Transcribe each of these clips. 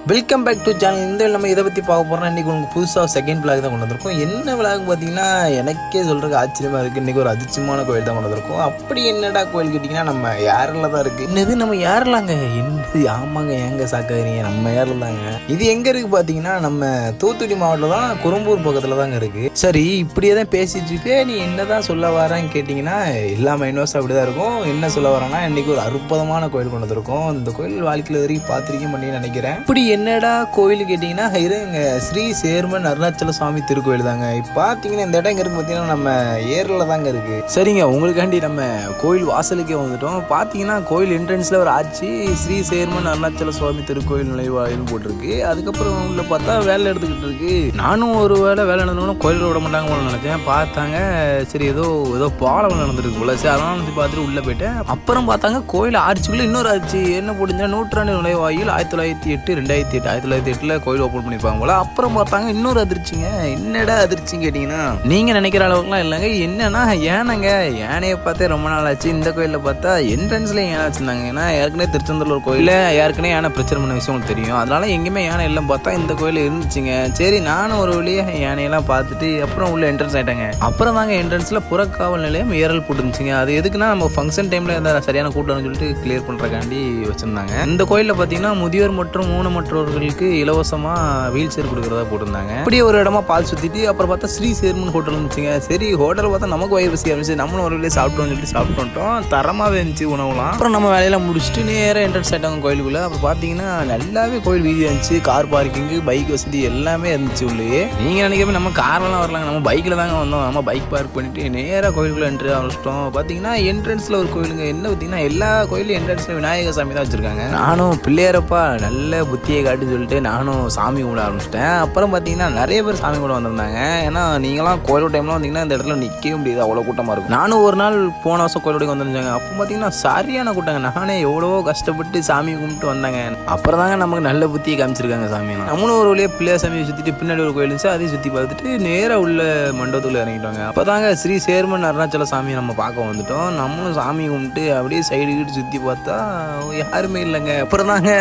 Welcome back to channel. இந்த நம்ம இதை பற்றி பார்க்க போகிறோம். இன்றைக்கி உங்களுக்கு புதுசாக செகண்ட் விளாக் தான் கொண்டு வந்திருக்கோம். என்ன விளாக் பார்த்தீங்கன்னா எனக்கே சொல்கிறதுக்கு ஆச்சரியமாக இருக்குது. இன்றைக்கி ஒரு அதிர்ச்சியமான கோயில் தான் கொண்டு வந்திருக்கோம். அப்படி என்னடா கோயில் கேட்டிங்கன்னா நம்ம ஏரில் தான் இருக்குது. என்னது நம்ம ஏறலாங்க? என்னது? ஆமாங்க, ஏங்க சாக்காதீங்க, நம்ம ஏரில் தாங்க. இது எங்கே இருக்குது பார்த்தீங்கன்னா நம்ம தூத்துக்குடி மாவட்டத்தில் தான், குறும்பூர் பக்கத்தில் தாங்க இருக்குது. சரி, இப்படியே தான் பேசிட்டு இருக்கே. நீ என்ன தான் சொல்ல வரேன்னு கேட்டிங்கன்னா எல்லா மைனோஸ் அப்படி தான் இருக்கும். என்ன சொல்ல வரேன்னா இன்றைக்கி ஒரு அற்புதமான கோயில் கொண்டு வந்திருக்கோம். இந்த கோயில் வாழ்க்கையில் வரைக்கும் பார்த்துருக்கேன் பண்ணி நினைக்கிறேன். இப்படி என்னடா கோயில் கேட்டிங்கன்னா இருங்க, ஸ்ரீ சேர்மன் அருணாச்சல சுவாமி திருக்கோயில் தாங்க. இப்போ பார்த்தீங்கன்னா இந்த இடம் இருக்கு பார்த்தீங்கன்னா நம்ம ஏரில் தாங்க இருக்கு. சரிங்க, உங்களுக்காண்டி நம்ம கோயில் வாசலுக்கே வந்துட்டோம். பார்த்தீங்கன்னா கோயில் என்ட்ரன்ஸில் ஒரு ஆட்சி ஸ்ரீ சேர்மன் அருணாச்சல சுவாமி திருக்கோயில் நுழைவாயில்னு போட்டிருக்கு. அதுக்கப்புறம் உள்ள பார்த்தா வேலை எடுத்துக்கிட்டு இருக்கு. நானும் ஒரு வேலை நடந்தோன்னா கோயில் விட மாட்டாங்க போல நினைச்சேன். பார்த்தாங்க சரி ஏதோ பாலம் நடந்துருக்கு போல. சரி அதெல்லாம் வந்து பார்த்துட்டு உள்ளே போயிட்டேன். அப்புறம் பார்த்தாங்க கோயில் ஆட்சிக்குள்ளே இன்னொரு ஆட்சி என்ன போட்டுருந்தா நூற்றாண்டு நுழைவாயில் 1908 1908 கோயில் ஓப்பன் பண்ணிருப்பாங்க போல. அப்புறம் பார்த்தாங்க இன்னொரு அதிர்ச்சிங்க. என்னடா அதிர்ச்சின்னு கேட்டீங்கன்னா நீங்க நினைக்கிற அளவுக்குலாம் இல்லைங்க. என்னன்னா யானைங்க. யானையை பார்த்தே ரொம்ப நாள் ஆச்சு. இந்த கோயிலில் பார்த்தா என்ட்ரன்ஸ்ல யானை வச்சிருந்தாங்க. ஏன்னா ஏற்கனவே திருச்செந்தூர் ஒரு கோயில ஏற்கனவே யானை பிரச்சனை பண்ண விஷயம் உங்களுக்கு தெரியும். அதனால எங்கேயுமே யானை எல்லாம் பார்த்தா இந்த கோயில் இருந்துச்சுங்க. சரி நானும் ஒரு வழியா யானையெல்லாம் பார்த்துட்டு அப்புறம் உள்ள என்ட்ரன்ஸ் ஆயிட்டாங்க. அப்புறம் தாங்க என்ட்ரன்ஸ்ல புறக்காவல் நிலையம் ஏறல் போட்டுருந்துச்சுங்க. அது எதுக்குன்னா நம்ம ஃபங்க்ஷன் டைம்ல ஏதாவது சரியான கூட்டம்னு சொல்லிட்டு கிளியர் பண்றதுக்காண்டி வச்சிருந்தாங்க. இந்த கோயிலில் பார்த்தீங்கன்னா முதியோர் மற்றும் ஊனமற்றவர்களுக்கு இலவசமா வீல் சேர் கொடுக்கறதா போட்டிருந்தாங்க. அப்படியே ஒரு இடமா பால் சுத்திட்டு அப்புறம் பார்த்தா ஸ்ரீ சேர்மன் ஹோட்டல் இருந்துச்சுங்க. சரி ஹோட்டல் பார்த்தா நமக்கு வயிறு பசி ஆரம்பிச்சு நம்மளும் ஒரு வேலையை சாப்பிட்டோம்னு சொல்லிட்டு சாப்பிட்டு வந்துட்டோம். தரமாவே இருந்துச்சு உணவுலாம். அப்புறம் நம்ம வேலையெல்லாம் முடிச்சுட்டு நேராக என்ட்ரன்ஸ் ஆயிட்டாங்க கோயிலுக்குள்ள. அப்புறம் பார்த்தீங்கன்னா நல்லாவே கோயில் வீதி இருந்துச்சு. கார் பார்க்கிங், பைக் வசதி எல்லாமே இருந்துச்சு உள்ளே. நீங்க நினைக்கிறப்ப நம்ம கார்லாம் வரலாங்க, நம்ம பைக்ல தாங்க வந்தோம். நம்ம பைக் பார்க் பண்ணிட்டு நேராக கோயிலுக்குள்ள என்ட்ரி ஆரம்பிச்சிட்டோம். பார்த்தீங்கன்னா என்ட்ரன்ஸ்ல ஒரு கோயிலுங்க. என்ன பார்த்தீங்கன்னா எல்லா கோயிலும் என்ட்ரன்ஸ்ல விநாயகர் சாமி தான் வச்சிருக்காங்க. நானும் பிள்ளையாரப்பா நல்ல புத்தியை காட்டுன்னு சொல்லிட்டு நானும் சாமி கும்பிட ஆரம்பிச்சிட்டேன். அப்புறம் பார்த்தீங்கன்னா நிறைய பேர் சாமி கும்பிட வந்திருந்தாங்க. ஏன்னா நீங்களாம் கோயில் டைம்லாம் வந்தீங்கன்னா இந்த இடத்துல நிற்கவே முடியாது, அவ்வளோ கூட்டமாக இருக்கும். நானும் ஒரு நாள் போன வருஷம் கோயிலுடைய வந்துருந்தாங்க. அப்போ பார்த்தீங்கன்னா சரியான கூட்டங்க. நானே எவ்வளவோ கஷ்டப்பட்டு சாமி கும்பிட்டு வந்தாங்க. அப்புறம் தாங்க நமக்கு நல்ல புத்தியை காமிச்சிருக்காங்க சாமியெல்லாம். நம்மளும் ஒரு வழியாக பிள்ளையார் சாமியை சுற்றிட்டு பின்னாடி ஒரு கோயில் இருந்துச்சு, அதையும் சுற்றி பார்த்துட்டு நேராக உள்ள மண்டபத்துக்குள்ள இறங்கிட்டாங்க. அப்போ தாங்க ஸ்ரீ சேர்மன் அருணாச்சல சாமியை நம்ம பார்க்க வந்துட்டோம். நம்மளும் சாமி கும்பிட்டு அப்படியே சைடு கிட்டு சுற்றி பார்த்தா யாருமே இல்லைங்க. அப்புறம் தாங்க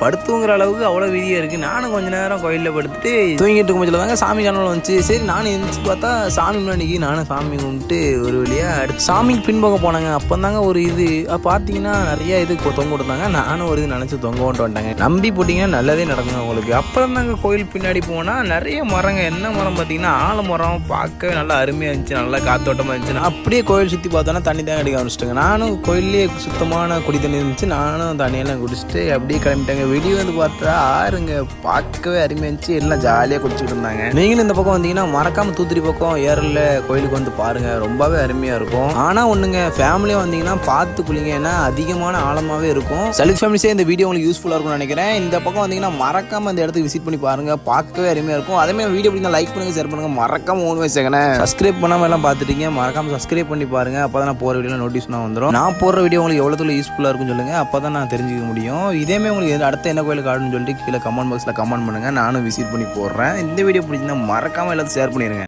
படுத்துங்கிற அளவுக்கு அவ்வளோ வீதியாக இருக்குது. நானும் கொஞ்ச நேரம் கோயிலில் படுத்துட்டு தூங்கிட்டு இருக்கும் போது தாங்க சாமி கனவுல வந்துச்சு. சரி நானும் எழுந்திரிச்சு பார்த்தா சாமி முன்னாடி நானும் சாமி கும்பிட்டு ஒரு வழியாக அடுத்து சாமிக்கு பின்பக்கம் போனாங்க. அப்போ தாங்க ஒரு இது பார்த்தீங்கன்னா நிறைய இது தொங்க விட்டுருந்தாங்க. நானும் ஒரு இது நினச்சி தொங்க விட்டு வந்துட்டாங்க. நம்பி போட்டிங்கன்னா நல்லதே நடக்குங்க உங்களுக்கு. அப்புறம் தாங்க கோயில் பின்னாடி போனால் நிறைய மரங்க. என்ன மரம் பார்த்தீங்கன்னா ஆலமரம். பார்க்கவே நல்லா அருமையாக இருந்துச்சு, நல்லா காத்தோட்டமாக இருந்துச்சு. அப்படியே கோயில் சுற்றி பார்த்தோன்னா தண்ணி தான் அடிக்க ஆரம்பிச்சிட்டாங்க. நானும் கோயிலே சுத்தமான குடி தண்ணி இருந்துச்சு. நானும் தண்ணியெல்லாம் குடிச்சிட்டு அப்படியே கிளம்பிட்டாங்க. வெளியே வந்து பார்த்தா ஆறுங்க பார்க்கவே அருமையாக இருந்துச்சு. எல்லாம் ஜாலியாக குடிச்சிட்டு இருந்தாங்க. நீங்களும் இந்த பக்கம் வந்தீங்கன்னா மறக்காம தூத்துக்குடி பக்கம் ஏரில் கோயிலுக்கு வந்து பாருங்க, ரொம்பவே அருமையாக இருக்கும். ஆனால் ஒன்றுங்க, ஃபேமிலியாக வந்தீங்கன்னா பார்த்து குளிங்க, ஏன்னா அதிகமான ஆழமாகவே இருக்கும். செல்ஃப் ஃபேமிலிஸே இந்த வீடியோ உங்களுக்கு யூஸ்ஃபுல்லாக இருக்கும்னு நினைக்கிறேன். இந்த பக்கம் வந்தீங்கன்னா மறக்காம இந்த இடத்துக்கு விசிட் பண்ணி பாருங்க, பார்க்கவே அருமையாக இருக்கும். அதேமாதிரி வீடியோ பிடிச்சா லைக் பண்ணுங்க, ஷேர் பண்ணுங்க, மறக்காம 3 வயசுங்க சப்ஸ்கிரைப் பண்ணாமல் எல்லாம் பார்த்துட்டீங்க, மறக்காம சப்ஸ்கிரைப் பண்ணி பாருங்க. அப்போ தான் நான் போகிற வீடியோ நோட்டிஃபிகேஷன் வந்துடும். நான் போடுற வீடியோ உங்களுக்கு எவ்வளோ யூஸ்ஃபுல்லாக இருக்குன்னு சொல்லுங்க, அப்போ தான் நான் தெரிஞ்சுக்க முடியும். இதேமாதிரி உங்களுக்கு அடுத்த என்ன கோயிலுக்கு ஆடுன்னு சொல்லிட்டு கீழே கமெண்ட் பாக்ஸில் கமெண்ட் பண்ணுங்க, நானும் விசிட் பண்ணி போடுறேன். இந்த வீடியோ பிடிச்சிருந்தா மறக்காம எல்லாத்தையும் ஷேர் பண்ணிடுங்க.